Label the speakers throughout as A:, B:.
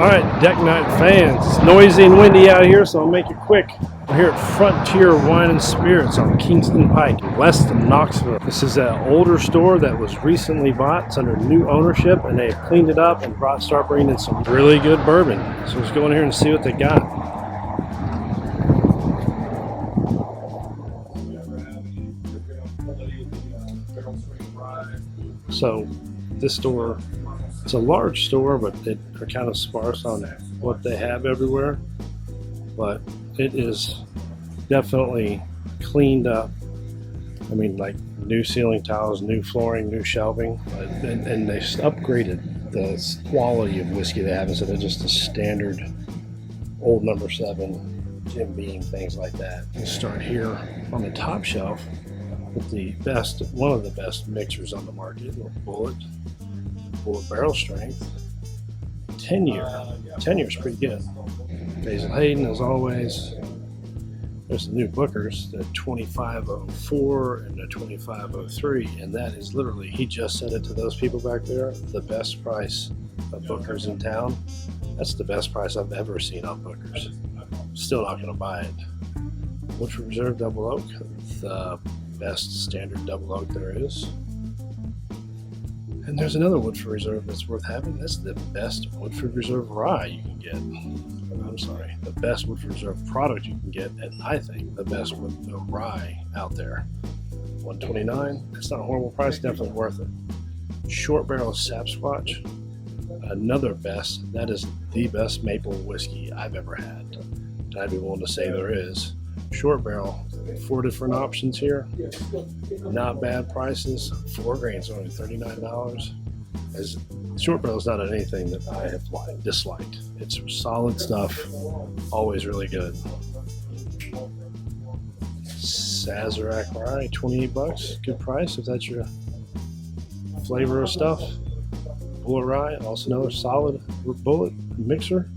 A: Alright, deck night fans. It's noisy and windy out here, so I'll make it quick. We're here at Frontier Wine and Spirits on Kingston Pike, west of Knoxville. This is an older store that was recently bought. It's under new ownership, and they've cleaned it up and start bringing in some really good bourbon. So let's go in here and see what they got. So this store, it's a large store, but they're kind of sparse on what they have everywhere. But it is definitely cleaned up. I mean, like new ceiling tiles, new flooring, new shelving, and they upgraded the quality of whiskey they have instead of just a standard old number 7 Jim Beam, things like that. We'll start here on the top shelf with one of the best mixers on the market, Bullet barrel strength, 10 year. 10 years pretty good. Basil Hayden, as always. There's the new Bookers, the 2504 and the 2503, and that is literally, he just sent it to those people back there, the best price of Bookers in town. That's the best price I've ever seen on Bookers. Still not going to buy it. Woodford Reserve Double Oak, the best standard double oak there is. And there's another Woodford Reserve that's worth having. That's the best Woodford Reserve rye you can get. I'm sorry, the best Woodford Reserve product you can get, and I think the best with the rye out there. $129. That's not a horrible price. Definitely worth it. Short Barrel Sapsquatch, another best. That is the best maple whiskey I've ever had. And I'd be willing to say there is. Short Barrel, 4 different options here. Not bad prices. 4 grains only $39. As Short Barrel is not anything that I have disliked. It's solid stuff, always really good. Sazerac Rye, $28, good price if that's your flavor of stuff. Bullet Rye, also another solid bullet mixer.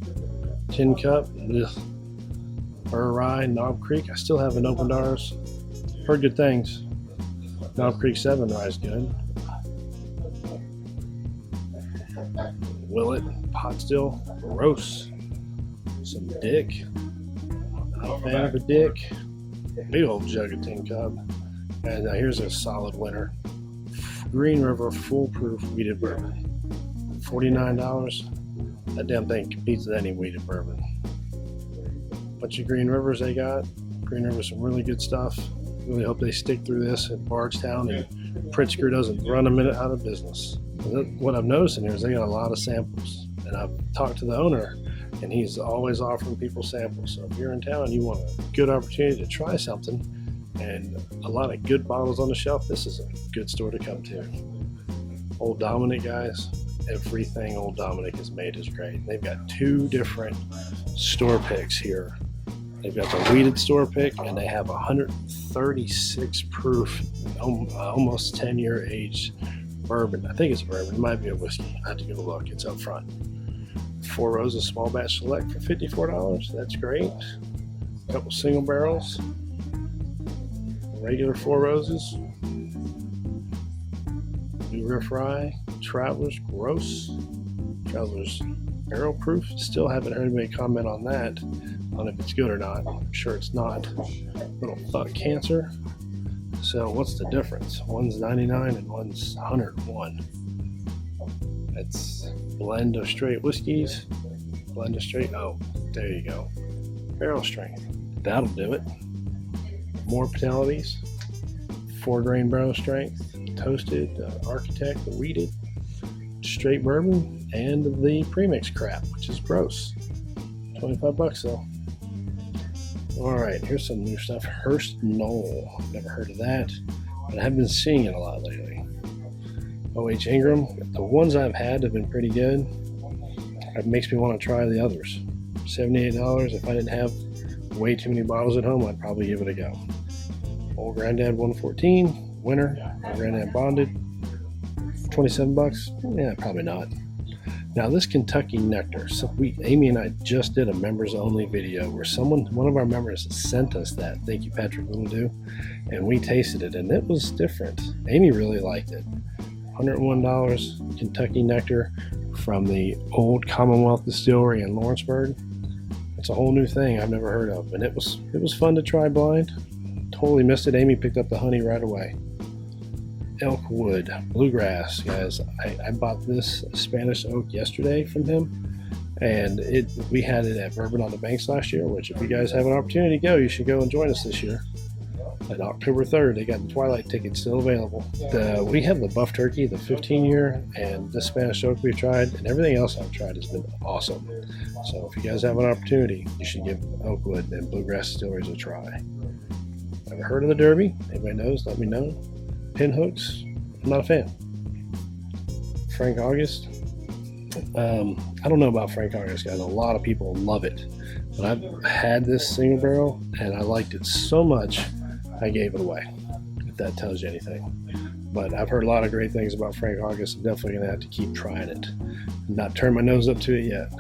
A: Tin Cup, Burr Rye, Knob Creek. I still haven't opened ours. Heard good things. Knob Creek 7 Rye is good. Willet, Pot Still, gross. Some Dick. Not a fan of a Dick. Big old jug of Tin Cup. And here's a solid winner. Green River Foolproof Wheated Bourbon. $49. That damn thing competes with any wheated bourbon. Bunch of Green Rivers they got. Green River's some really good stuff. Really hope they stick through this at Bardstown and Pritzker doesn't run them out of business. What I've noticed in here is they got a lot of samples. And I've talked to the owner and he's always offering people samples. So if you're in town and you want a good opportunity to try something and a lot of good bottles on the shelf, this is a good store to come to. Old Dominic, guys. Everything Old Dominic has made is great. They've got 2 different store picks here. They've got the wheated store pick, and they have 136 proof, almost 10-year aged bourbon. I think it's bourbon. It might be a whiskey. I have to go look. It's up front. 4 Roses Small Batch Select for $54. That's great. A couple single barrels. Regular 4 Roses. New Riff Rye. Travelers, gross. Travelers barrel proof. Still haven't heard anybody comment on that, on if it's good or not. I'm sure it's not. Little Fuck Cancer. So what's the difference? One's 99 and one's 101. That's blend of straight whiskeys. Blend of straight. Oh, there you go. Barrel strength. That'll do it. More fatalities. 4 grain barrel strength. Toasted, Architect, wheated, straight bourbon, and the premix crap, which is gross. $25 though. Alright, here's some new stuff. Hearst Knoll. Never heard of that, but I have been seeing it a lot lately. O.H. Ingram. The ones I've had have been pretty good. It makes me want to try the others. $78. If I didn't have way too many bottles at home, I'd probably give it a go. Old Granddad 114. Winner. Granddad Bonded. $27. Yeah, probably not. Now this Kentucky Nectar. So Amy and I just did a members only video where one of our members sent us that. Thank you, Patrick Little, and we tasted it, and it was different. Amy really liked it. $101 Kentucky Nectar, from the old Commonwealth Distillery in Lawrenceburg. It's a whole new thing I've never heard of, and it was fun to try blind. Totally missed it. Amy picked up the honey right away. Elkwood Bluegrass, guys. I bought this Spanish oak yesterday from him, and we had it at Bourbon on the Banks last year, which if you guys have an opportunity to go, you should go and join us this year. On October 3rd, they got the Twilight tickets still available. We have the Buff Turkey, the 15-year, and this Spanish oak we've tried, and everything else I've tried has been awesome. So if you guys have an opportunity, you should give Elkwood and Bluegrass Distilleries a try. Ever heard of the Derby? Anybody knows? Let me know. Pinhooks? I'm not a fan. Frank August? I don't know about Frank August, guys. A lot of people love it. But I've had this single barrel, and I liked it so much, I gave it away, if that tells you anything. But I've heard a lot of great things about Frank August. I'm definitely going to have to keep trying it. Not turn my nose up to it yet.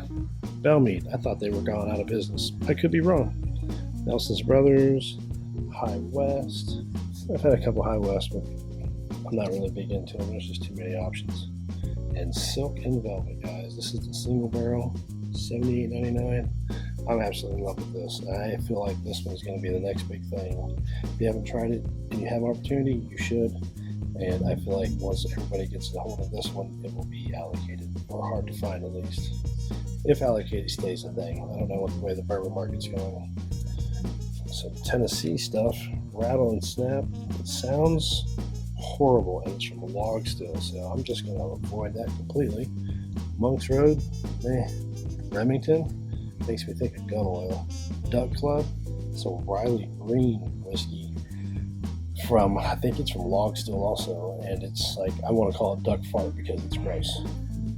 A: Bellmead, I thought they were gone out of business. I could be wrong. Nelson's Brothers, High West. I've had a couple High West, but I'm not really big into them. There's just too many options. And Silk and Velvet, guys. This is the single barrel, $78.99. I'm absolutely in love with this. I feel like this one's going to be the next big thing. If you haven't tried it and you have an opportunity, you should. And I feel like once everybody gets a hold of this one, it will be allocated, or hard to find at least. If allocated stays a thing. I don't know what the way the bourbon market's going. So Tennessee stuff, Rattle and Snap. It sounds horrible, and it's from a log still, so I'm just going to avoid that completely. Monk's Road, Remington, makes me think of gun oil. Duck Club, it's a Riley Green whiskey from, I think it's from log still also, and it's like, I want to call it duck fart because it's gross.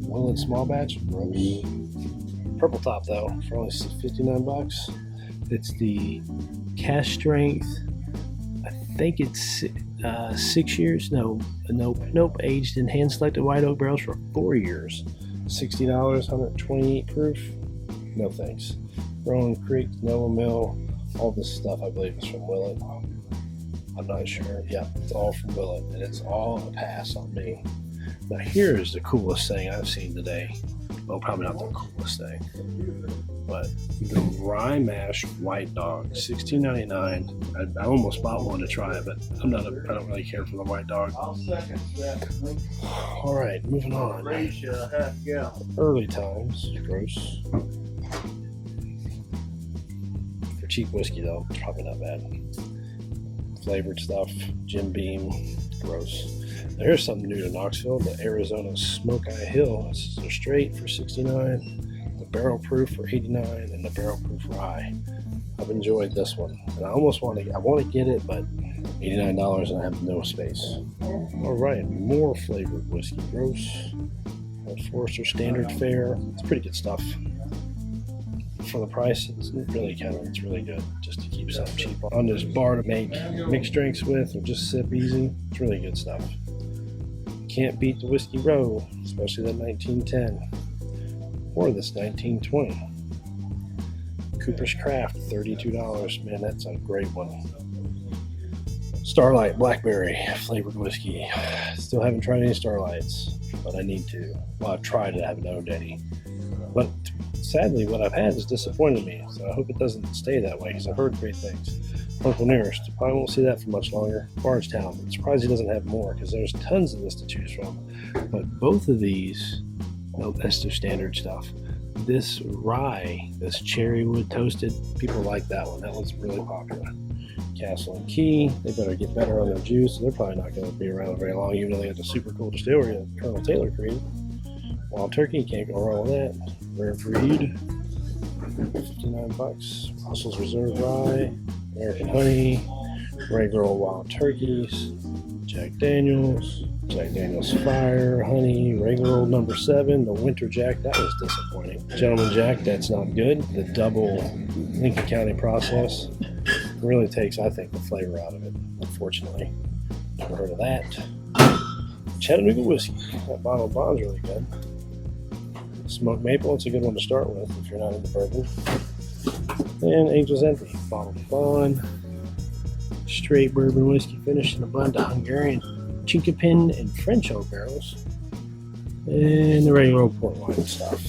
A: Willett Small Batch, gross. Purple Top though, for only $59. It's the cash strength, I think it's 6 years, nope, aged in hand selected white oak barrels for 4 years. $60, 128 proof. No thanks. Rolling Creek, Noah Mill, all this stuff I believe is from Willett. I'm not sure. Yeah, it's all from Willett, and it's all a pass on me. Now here's the coolest thing I've seen today. Well, probably not the coolest thing, but the Rye Mash White Dog, $16.99. I almost bought one to try it, but I don't really care for the White Dog. All right, moving on. Early times, gross. For cheap whiskey though, it's probably not bad. Flavored stuff, Jim Beam, gross. Now here's something new to Knoxville, the Arizona Smoke Eye Hill. This is a straight for $69, the barrel proof for $89, and the barrel proof rye. I've enjoyed this one, and I want to get it, but $89 and I have no space. All right, more flavored whiskey, gross. Forester Standard Fare, it's pretty good stuff. For the price, it's really good just to keep something cheap on this bar to make mixed drinks with or just sip easy. It's really good stuff. Can't beat the Whiskey Row, especially that 1910 or this 1920. Cooper's Craft, $32. Man, that's a great one. Starlight Blackberry flavored whiskey. Still haven't tried any Starlights, but I need to. Well, I've tried it, I haven't owned any. But sadly, what I've had has disappointed me, so I hope it doesn't stay that way because I've heard great things. Uncle Nearest, probably won't see that for much longer. Bardstown, I'm surprised he doesn't have more because there's tons of this to choose from. But both of these, that's their standard stuff. This rye, this cherry wood toasted, people like that one. That one's really popular. Castle and Key, they better get better on their juice. They're probably not going to be around very long, even though they have the super cool distillery that Colonel Taylor created. Wild Turkey, can't go wrong with that. Rare Breed, $59. Russell's Reserve Rye, American Honey, regular Wild Turkeys, Jack Daniels Fire, Honey, regular old number 7, the Winter Jack, that was disappointing. Gentleman Jack, that's not good. The double Lincoln County process really takes, I think, the flavor out of it, unfortunately. Never heard of that. Chattanooga Whiskey, that bottle of bond's really good. Smoked Maple, it's a good one to start with if you're not into bourbon. And Angel's Envy, bottle of bond. Straight bourbon whiskey finished in a blend of Hungarian Chinkapin and French oak barrels. And the regular old port wine stuff.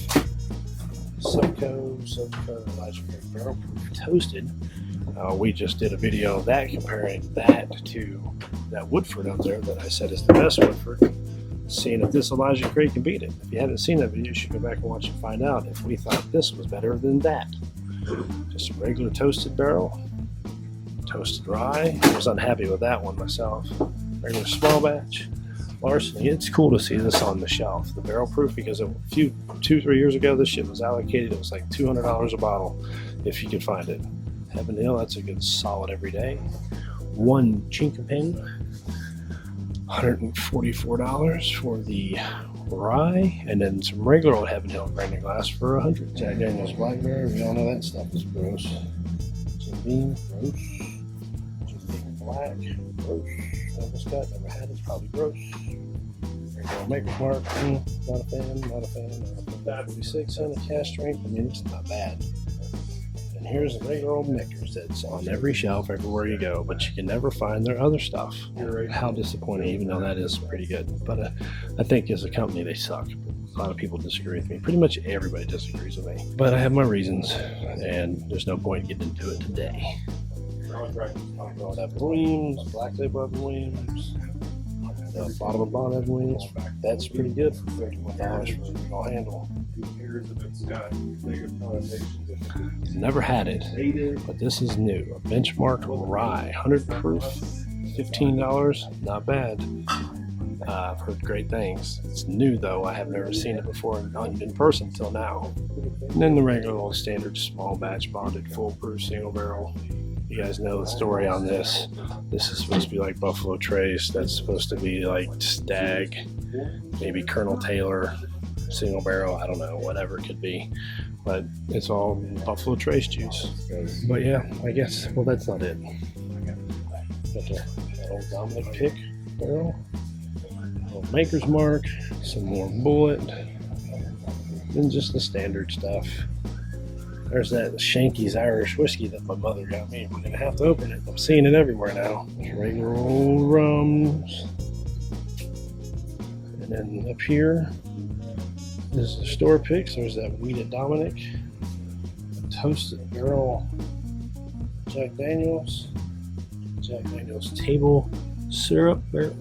A: Simcoe, Elijah Craig Barrel Proof Toasted. We just did a video of that, comparing that to that Woodford up there that I said is the best Woodford. Seeing if this Elijah Craig can beat it. If you haven't seen that video, you should go back and watch and find out if we thought this was better than that. Just a regular toasted barrel, toasted rye. I was unhappy with that one myself. Regular small batch. Larceny. It's cool to see this on the shelf, the barrel proof, because 2-3 years ago this shit was allocated. It was like $200 a bottle if you could find it. Heaven Hill, that's a good solid every day. One Chinkapin, $144 for the rye, and then some regular old Heaven Hill Brandon glass for $100. Jack Daniel's Blackberry, we all know that stuff is gross. Jim Beam, gross. Jim Beam Black, gross. Never had it, it's probably gross. Maker's Mark, not a fan. 46 on the cash strength, I mean, it's not bad. And here's the regular old Michters that's on every shelf everywhere you go, but you can never find their other stuff. How disappointing, even though that is pretty good. But I think as a company, they suck. A lot of people disagree with me. Pretty much everybody disagrees with me. But I have my reasons, and there's no point getting into it today. Evan Williams, Black Label Evan Williams, the bottom of bond Evan Williams. That's pretty good for $31 for a big old handle. Never had it, but this is new. A benchmarked rye, 100 proof, $15. Not bad. I've heard great things. It's new though. I have never seen it before in person until now. And then the regular old standard small batch bonded foolproof single barrel. You guys know the story on this. This is supposed to be like Buffalo Trace. That's supposed to be like Stag, maybe Colonel Taylor, single barrel. I don't know, whatever it could be. But it's all Buffalo Trace juice. But yeah, I guess, well, that's not it. Got the old Dominic Pick barrel, old Maker's Mark, some more Bullet, then just the standard stuff. There's that Shanky's Irish whiskey that my mother got me. I'm going to have to open it. I'm seeing it everywhere now. There's regular old rums. And then up here is the store picks. There's that Weeded Dominic. Toasted barrel Jack Daniel's. Jack Daniel's table syrup barrel.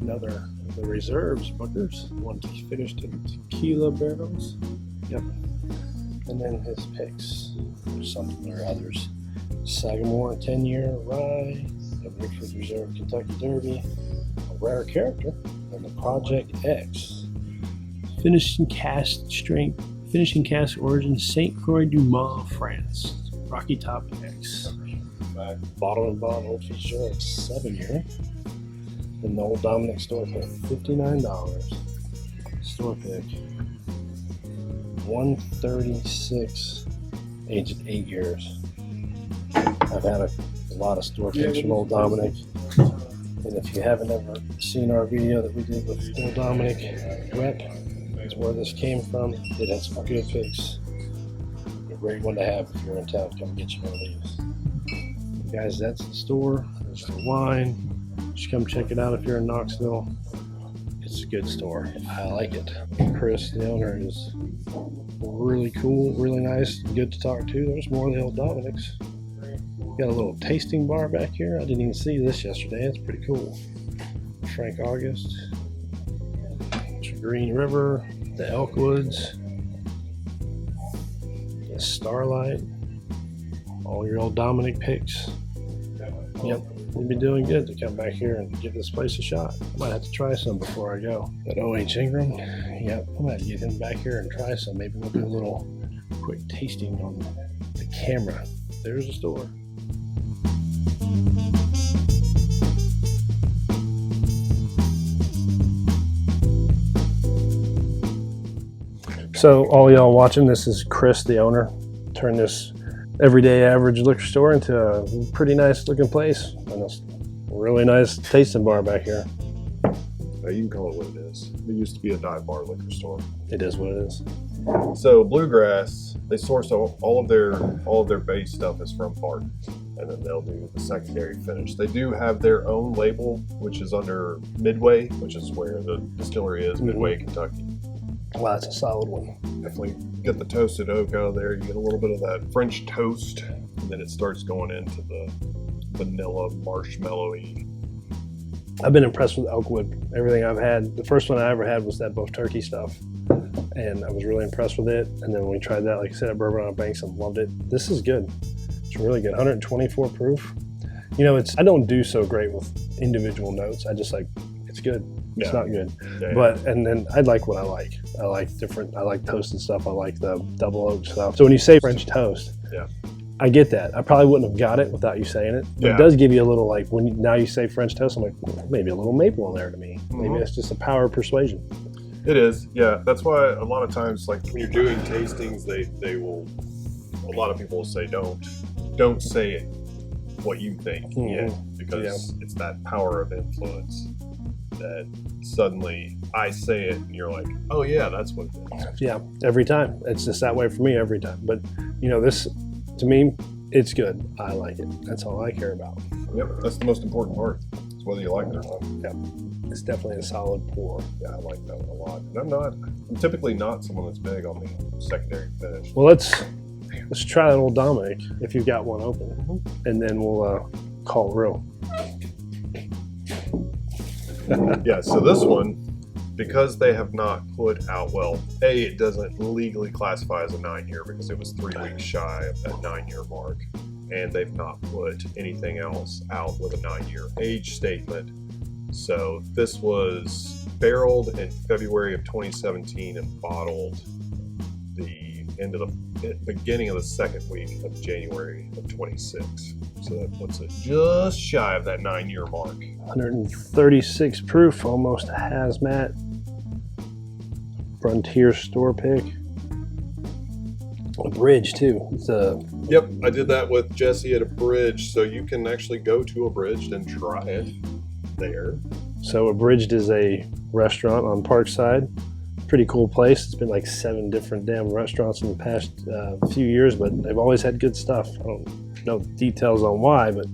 A: Another of the reserves, Bookers. One finished in tequila barrels. Yep. And then his picks, something or others. Sagamore 10-year rye, the Woodford Reserve Kentucky Derby, a rare character, and the Project X. Finishing cast origin St. Croix du Mans, France. Rocky Top X. Bottle and bond Old Fitzgerald 7-year. And the old Dominic store pick, $59. Store pick. 136, aged 8 years. I've had a lot of store picks from old Dominic. And if you haven't ever seen our video that we did with old Dominic Rep, that's where this came from. It had some good picks. A great one to have if you're in town. Come get you one of these. Guys, that's the store. There's the wine. Just come check it out if you're in Knoxville. It's a good store. I like it. Chris, the owner, is really cool, really nice, and good to talk to. There's more of the old Dominics. Got a little tasting bar back here. I didn't even see this yesterday. It's pretty cool. Frank August, Green River, the Elkwoods, the Starlight, all your old Dominic picks. Yep. We'd be doing good to come back here and give this place a shot. I might have to try some before I go. That O.H. Ingram, yep, I might get him back here and try some. Maybe we'll do a little quick tasting on the camera. There's the store. So all y'all watching, this is Chris, the owner. Turn this everyday average liquor store into a pretty nice looking place and a really nice tasting bar back here.
B: You can call it what it is. It used to be a dive bar liquor store.
A: It is what it is.
B: So Bluegrass, they source all of their base stuff is from Bart. and then they'll do the secondary finish. They do have their own label, which is under Midway, which is where the distillery is, Midway, Kentucky.
A: Wow, that's a solid one.
B: Definitely get the toasted oak out of there. You get a little bit of that French toast, and then it starts going into the vanilla, marshmallowy.
A: I've been impressed with Elkwood. Everything I've had. The first one I ever had was that buff turkey stuff, and I was really impressed with it. And then when we tried that, like I said, at Bourbon on Banks, I loved it. This is good. It's really good. 124 proof. You know, I don't do so great with individual notes. I just like, it's good. It's not good.
B: Yeah,
A: but, and then I like what I like. I like toasted stuff. I like the double oak stuff. So when you say French toast,
B: yeah,
A: I get that. I probably wouldn't have got it without you saying it. But it does give you a little, like, now you say French toast, I'm like, maybe a little maple in there to me. Maybe it's just a power of persuasion.
B: It is, yeah. That's why a lot of times, like when you're doing tastings, they will, a lot of people will say, don't say it what you think yet, because it's that power of influence that suddenly I say it and you're like, oh yeah, that's what it is.
A: Yeah, every time. It's just that way for me every time. But you know, this, to me, it's good. I like it. That's all I care about.
B: Yep, that's the most important part. It's whether you like it or not.
A: Yep. It's definitely a solid pour.
B: Yeah, I like that one a lot. And I'm typically not someone that's big on the secondary finish.
A: Well, let's try that old Dominic if you've got one open, and then we'll call it real.
B: Yeah, so this one, because they have not put out, well, A, it doesn't legally classify as a 9-year because it was 3 weeks shy of that 9-year mark, and they've not put anything else out with a 9-year age statement. So this was barreled in February of 2017 and bottled the beginning of the second week of January of 26. So that puts it just shy of that 9-year mark.
A: 136 proof, almost a hazmat. Frontier store pick. A bridge too.
B: Yep, I did that with Jesse at a bridge, so you can actually go to a bridge and try it there.
A: So Abridged is a restaurant on Parkside. Pretty cool place. It's been like 7 different damn restaurants in the past few years, but they've always had good stuff. I don't know details on why, but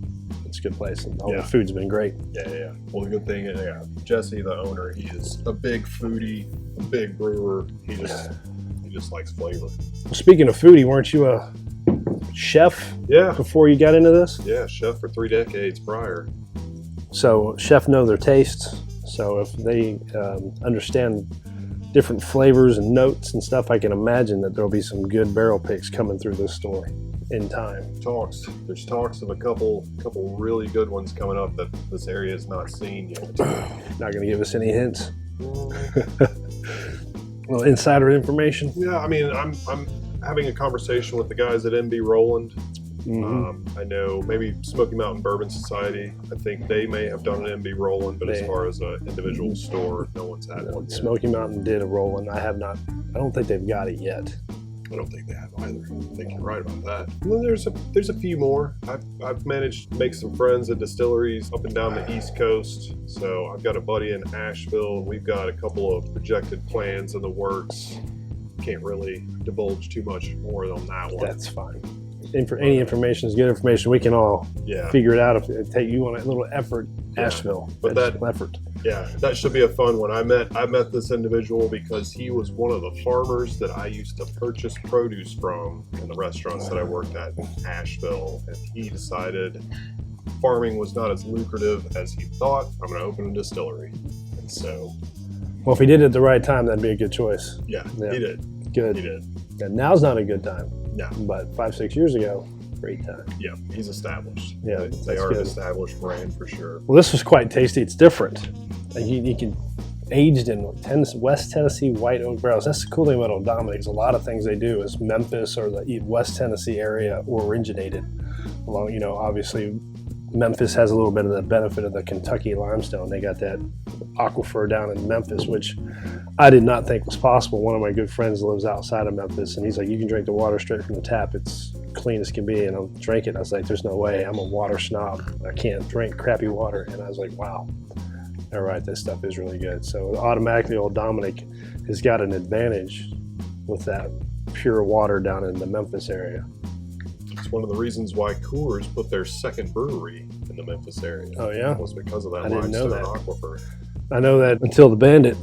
A: it's a good place, and all the food's been great.
B: Yeah. Well, the good thing is, Jesse, the owner, he is a big foodie, a big brewer. He just likes flavor.
A: Well, speaking of foodie, weren't you a chef?
B: Yeah.
A: Before you got into this?
B: Yeah, chef for 3 decades prior.
A: So chefs know their tastes. So if they understand different flavors and notes and stuff, I can imagine that there'll be some good barrel picks coming through this store in time. There's
B: talks of a couple really good ones coming up that this area has not seen yet.
A: Not going to give us any hints. Well, insider information.
B: Yeah, I mean, I'm having a conversation with the guys at MB Roland. I know maybe Smoky Mountain Bourbon Society. I think they may have done an MB Roland, but as far as an individual store, no one's had one yet.
A: Smoky Mountain did a Roland. I have not. I don't think they've got it yet.
B: I don't think they have either. I think you're right about that. And then there's a few more. I've managed to make some friends at distilleries up and down the East Coast. So I've got a buddy in Asheville, and we've got a couple of projected plans in the works. Can't really divulge too much more on that one.
A: That's fine. Any information is good information. We can all figure it out if it take you on a little effort. Asheville,
B: but that
A: effort.
B: Yeah, that should be a fun one. I met this individual because he was one of the farmers that I used to purchase produce from in the restaurants that I worked at in Asheville, and he decided farming was not as lucrative as he thought. I'm going to open a distillery, and so.
A: Well, if he did it at the right time, that'd be a good choice.
B: Yeah. He did.
A: Good.
B: He did.
A: And now's not a good time.
B: No.
A: But 5-6 years ago, great time.
B: Yeah, he's established.
A: Yeah,
B: they are an established brand for sure.
A: Well, this was quite tasty. It's different. You can aged in West Tennessee white oak barrels. That's the cool thing about Old Dominic's. A lot of things they do is Memphis or the West Tennessee area originated. Along, obviously Memphis has a little bit of the benefit of the Kentucky limestone. They got that aquifer down in Memphis, which I did not think was possible. One of my good friends lives outside of Memphis, and he's like, you can drink the water straight from the tap. It's clean as can be, and I'll drink it. I was like, there's no way. I'm a water snob. I can't drink crappy water. And I was like, wow. All right, this stuff is really good. So automatically Old Dominic has got an advantage with that pure water down in the Memphis area.
B: It's one of the reasons why Coors put their second brewery in the Memphis area.
A: Oh yeah,
B: Was because of that
A: I didn't know
B: limestone
A: that.
B: aquifer.
A: I know that until the Bandit.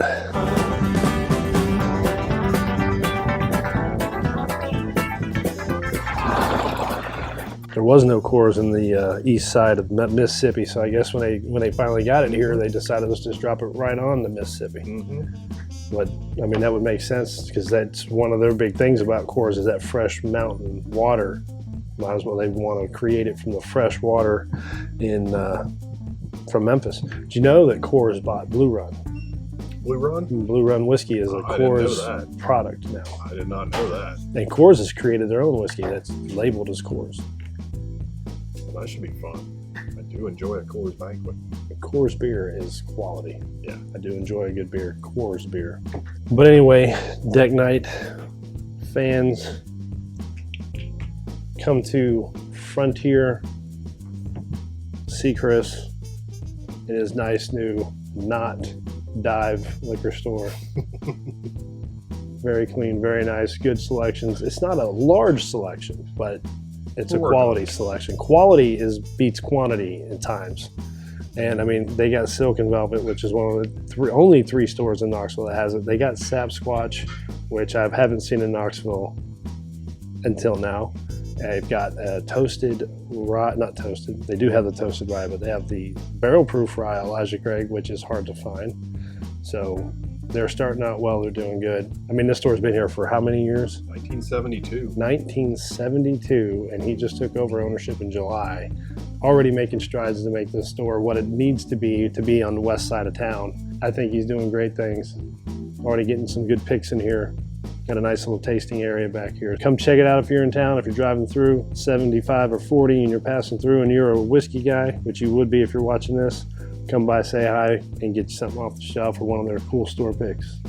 A: There was no Coors in the east side of Mississippi, so I guess when they finally got it here, they decided let's just drop it right on the Mississippi.
B: Mm-hmm.
A: But I mean, that would make sense because that's one of their big things about Coors is that fresh mountain water. Might as well they want to create it from the fresh water from Memphis. Do you know that Coors bought Blue Run?
B: Blue Run?
A: Blue Run whiskey is a
B: I didn't know
A: Coors
B: that.
A: product now.
B: I did not know that.
A: And Coors has created their own whiskey that's labeled as Coors.
B: Well, that should be fun. I do enjoy a Coors banquet.
A: Coors beer is quality.
B: Yeah.
A: I do enjoy a good beer, Coors beer. But anyway, deck night, fans, come to Frontier, see Chris in his nice new not dive liquor store. Very clean, very nice, good selections. It's not a large selection, but it's a quality selection. Quality beats quantity at times. And I mean, they got Silk and Velvet, which is one of the only 3 stores in Knoxville that has it. They got Sapsquatch, which I haven't seen in Knoxville until now. They've got toasted rye, not toasted. They do have the toasted rye, but they have the barrel proof rye Elijah Craig, which is hard to find. So they're starting out well. They're doing good. I mean, this store's been here for how many years?
B: 1972.
A: 1972, and he just took over ownership in July. Already making strides to make this store what it needs to be on the west side of town. I think he's doing great things. Already getting some good picks in here. Got a nice little tasting area back here. Come check it out if you're in town. If you're driving through 75 or 40 and you're passing through and you're a whiskey guy, which you would be if you're watching this, come by, say hi, and get you something off the shelf or one of their cool store picks.